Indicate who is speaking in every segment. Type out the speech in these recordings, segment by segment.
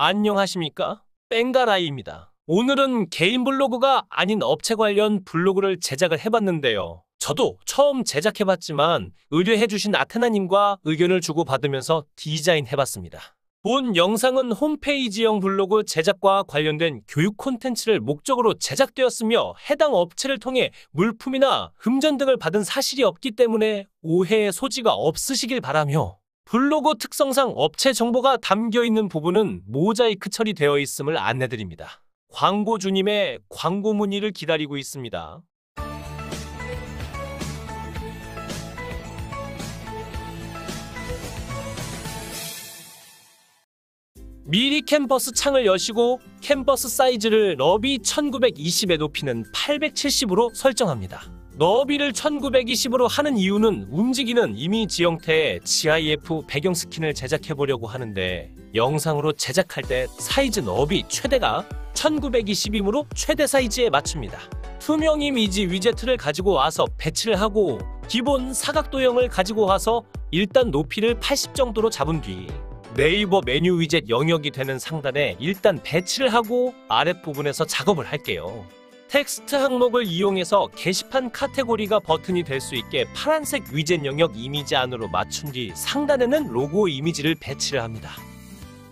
Speaker 1: 안녕하십니까? 뺑가라이입니다. 오늘은 개인 블로그가 아닌 업체 관련 블로그를 제작을 해봤는데요. 저도 처음 제작해봤지만 의뢰해주신 아테나님과 의견을 주고받으면서 디자인해봤습니다. 본 영상은 홈페이지형 블로그 제작과 관련된 교육 콘텐츠를 목적으로 제작되었으며 해당 업체를 통해 물품이나 흠전 등을 받은 사실이 없기 때문에 오해의 소지가 없으시길 바라며 블로그 특성상 업체 정보가 담겨있는 부분은 모자이크 처리되어 있음을 안내드립니다. 광고주님의 광고 문의를 기다리고 있습니다. 미리 캔버스 창을 여시고 캔버스 사이즈를 너비 1920에 높이는 870으로 설정합니다. 너비를 1920으로 하는 이유는 움직이는 이미지 형태의 GIF 배경 스킨을 제작해보려고 하는데 영상으로 제작할 때 사이즈 너비 최대가 1920이므로 최대 사이즈에 맞춥니다. 투명 이미지 위젯을 가지고 와서 배치를 하고 기본 사각도형을 가지고 와서 일단 높이를 80 정도로 잡은 뒤 네이버 메뉴 위젯 영역이 되는 상단에 일단 배치를 하고 아랫부분에서 작업을 할게요. 텍스트 항목을 이용해서 게시판 카테고리가 버튼이 될 수 있게 파란색 위젯 영역 이미지 안으로 맞춘 뒤 상단에는 로고 이미지를 배치를 합니다.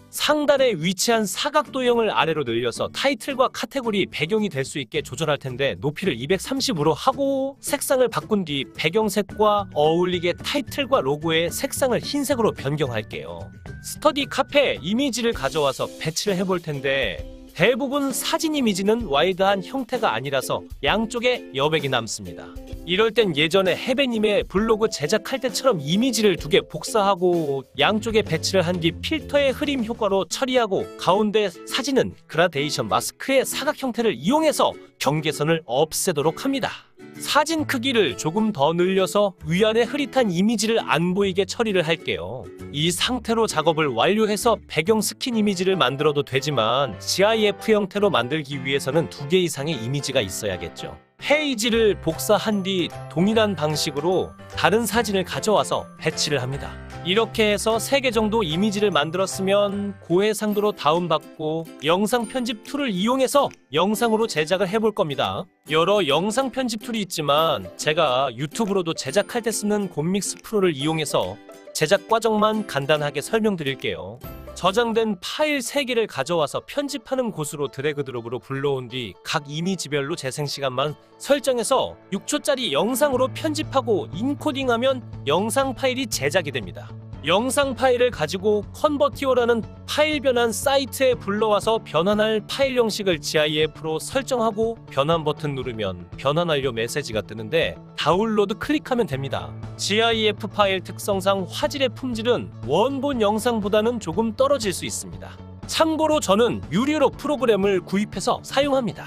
Speaker 1: 상단에 위치한 사각도형을 아래로 늘려서 타이틀과 카테고리 배경이 될 수 있게 조절할 텐데 높이를 230으로 하고 색상을 바꾼 뒤 배경색과 어울리게 타이틀과 로고의 색상을 흰색으로 변경할게요. 스터디 카페 이미지를 가져와서 배치를 해볼 텐데 대부분 사진 이미지는 와이드한 형태가 아니라서 양쪽에 여백이 남습니다. 이럴 땐 예전에 해배님의 블로그 제작할 때처럼 이미지를 2개 복사하고 양쪽에 배치를 한 뒤 필터의 흐림 효과로 처리하고 가운데 사진은 그라데이션 마스크의 사각 형태를 이용해서 경계선을 없애도록 합니다. 사진 크기를 조금 더 늘려서 위안에 흐릿한 이미지를 안 보이게 처리를 할게요. 이 상태로 작업을 완료해서 배경 스킨 이미지를 만들어도 되지만 GIF 형태로 만들기 위해서는 2개 이상의 이미지가 있어야겠죠. 페이지를 복사한 뒤 동일한 방식으로 다른 사진을 가져와서 배치를 합니다. 이렇게 해서 3개 정도 이미지를 만들었으면 고해상도로 다운받고 영상 편집 툴을 이용해서 영상으로 제작을 해볼 겁니다. 여러 영상 편집 툴이 있지만 제가 유튜브로도 제작할 때 쓰는 곰믹스 프로를 이용해서 제작 과정만 간단하게 설명드릴게요. 저장된 파일 3개를 가져와서 편집하는 곳으로 드래그 드롭으로 불러온 뒤 각 이미지별로 재생시간만 설정해서 6초짜리 영상으로 편집하고 인코딩하면 영상 파일이 제작이 됩니다. 영상 파일을 가지고 컨버티오라는 파일 변환 사이트에 불러와서 변환할 파일 형식을 GIF로 설정하고 변환 버튼 누르면 변환 완료 메시지가 뜨는데 다운로드 클릭하면 됩니다. GIF 파일 특성상 화질의 품질은 원본 영상보다는 조금 떨어질 수 있습니다. 참고로 저는 유료로 프로그램을 구입해서 사용합니다.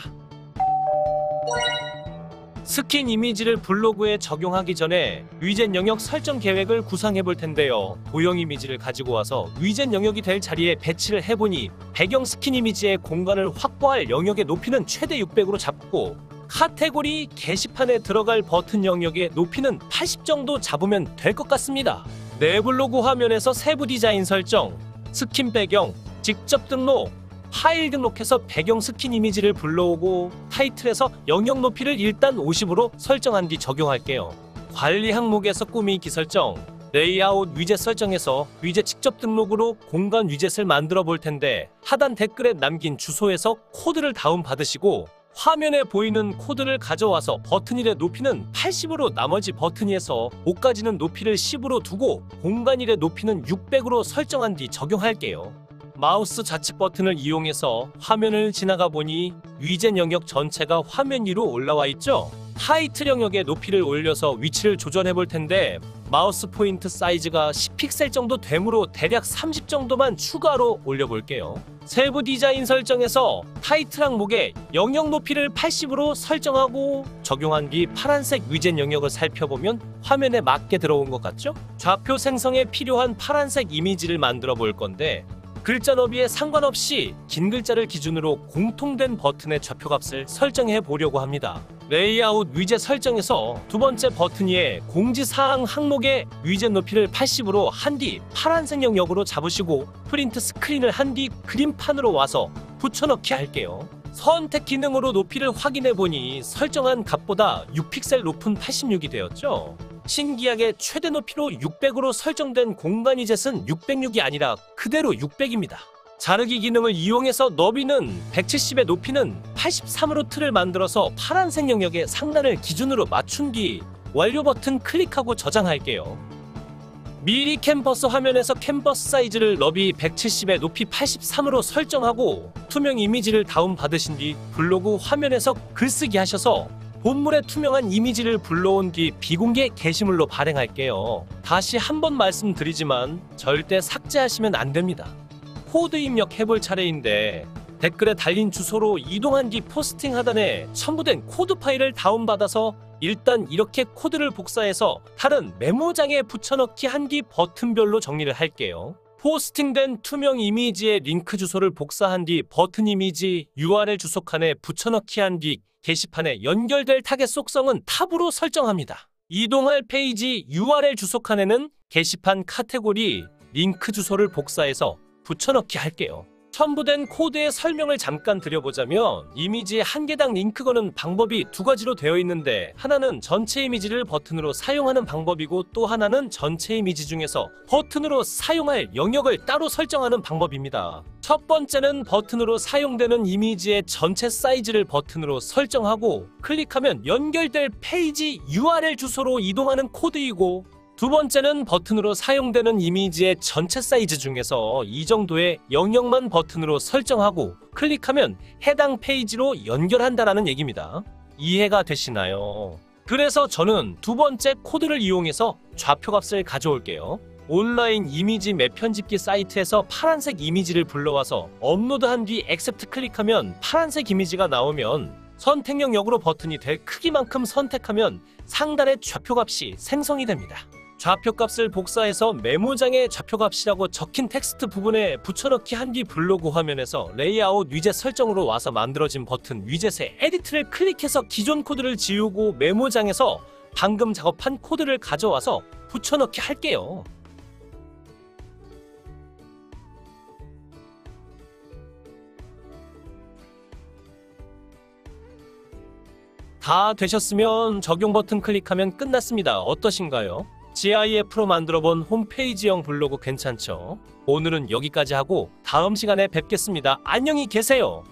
Speaker 1: 스킨 이미지를 블로그에 적용하기 전에 위젯 영역 설정 계획을 구상해 볼 텐데요. 도형 이미지를 가지고 와서 위젯 영역이 될 자리에 배치를 해보니 배경 스킨 이미지의 공간을 확보할 영역의 높이는 최대 600으로 잡고 카테고리 게시판에 들어갈 버튼 영역의 높이는 80 정도 잡으면 될 것 같습니다. 내 블로그 화면에서 세부 디자인 설정, 스킨 배경, 직접 등록, 파일 등록해서 배경 스킨 이미지를 불러오고 타이틀에서 영역 높이를 일단 50으로 설정한 뒤 적용할게요. 관리 항목에서 꾸미기 설정, 레이아웃 위젯 설정에서 위젯 직접 등록으로 공간 위젯을 만들어 볼 텐데 하단 댓글에 남긴 주소에서 코드를 다운받으시고 화면에 보이는 코드를 가져와서 버튼일의 높이는 80으로 나머지 버튼위에서 5까지는 높이를 10으로 두고 공간일의 높이는 600으로 설정한 뒤 적용할게요. 마우스 좌측 버튼을 이용해서 화면을 지나가 보니 위젯 영역 전체가 화면 위로 올라와 있죠? 타이틀 영역의 높이를 올려서 위치를 조절해 볼 텐데 마우스 포인트 사이즈가 10픽셀 정도 되므로 대략 30 정도만 추가로 올려볼게요. 세부 디자인 설정에서 타이틀 항목의 영역 높이를 80으로 설정하고 적용한 뒤 파란색 위젯 영역을 살펴보면 화면에 맞게 들어온 것 같죠? 좌표 생성에 필요한 파란색 이미지를 만들어 볼 건데 글자 너비에 상관없이 긴 글자를 기준으로 공통된 버튼의 좌표값을 설정해 보려고 합니다. 레이아웃 위젯 설정에서 두 번째 버튼 위에 공지사항 항목의 위젯 높이를 80으로 한 뒤 파란색 영역으로 잡으시고 프린트 스크린을 한 뒤 그림판으로 와서 붙여넣기 할게요. 선택 기능으로 높이를 확인해 보니 설정한 값보다 6픽셀 높은 86이 되었죠. 신기하게 최대 높이로 600으로 설정된 공간 위젯은 606이 아니라 그대로 600입니다. 자르기 기능을 이용해서 너비는 170에 높이는 83으로 틀을 만들어서 파란색 영역의 상단을 기준으로 맞춘 뒤 완료 버튼 클릭하고 저장할게요. 미리 캔버스 화면에서 캔버스 사이즈를 너비 170에 높이 83으로 설정하고 투명 이미지를 다운받으신 뒤 블로그 화면에서 글쓰기 하셔서 본물의 투명한 이미지를 불러온 뒤 비공개 게시물로 발행할게요. 다시 한번 말씀드리지만 절대 삭제하시면 안 됩니다. 코드 입력해볼 차례인데 댓글에 달린 주소로 이동한 뒤 포스팅 하단에 첨부된 코드 파일을 다운받아서 일단 이렇게 코드를 복사해서 다른 메모장에 붙여넣기 한 뒤 버튼별로 정리를 할게요. 포스팅된 투명 이미지의 링크 주소를 복사한 뒤 버튼 이미지 URL 주소칸에 붙여넣기 한 뒤 게시판에 연결될 타겟 속성은 탑으로 설정합니다. 이동할 페이지 URL 주소칸에는 게시판 카테고리 링크 주소를 복사해서 붙여넣기 할게요. 첨부된 코드의 설명을 잠깐 드려보자면 이미지에 한 개당 링크 거는 방법이 두 가지로 되어 있는데 하나는 전체 이미지를 버튼으로 사용하는 방법이고 또 하나는 전체 이미지 중에서 버튼으로 사용할 영역을 따로 설정하는 방법입니다. 첫 번째는 버튼으로 사용되는 이미지의 전체 사이즈를 버튼으로 설정하고 클릭하면 연결될 페이지 URL 주소로 이동하는 코드이고 두 번째는 버튼으로 사용되는 이미지의 전체 사이즈 중에서 이 정도의 영역만 버튼으로 설정하고 클릭하면 해당 페이지로 연결한다라는 얘기입니다. 이해가 되시나요? 그래서 저는 두 번째 코드를 이용해서 좌표값을 가져올게요. 온라인 이미지 맵 편집기 사이트에서 파란색 이미지를 불러와서 업로드한 뒤 액셉트 클릭하면 파란색 이미지가 나오면 선택 영역으로 버튼이 될 크기만큼 선택하면 상단의 좌표값이 생성이 됩니다. 좌표값을 복사해서 메모장에 좌표값이라고 적힌 텍스트 부분에 붙여넣기 한 뒤 블로그 화면에서 레이아웃 위젯 설정으로 와서 만들어진 버튼 위젯의 에디트를 클릭해서 기존 코드를 지우고 메모장에서 방금 작업한 코드를 가져와서 붙여넣기 할게요. 다 되셨으면 적용 버튼 클릭하면 끝났습니다. 어떠신가요? GIF로 만들어본 홈페이지형 블로그 괜찮죠? 오늘은 여기까지 하고 다음 시간에 뵙겠습니다. 안녕히 계세요.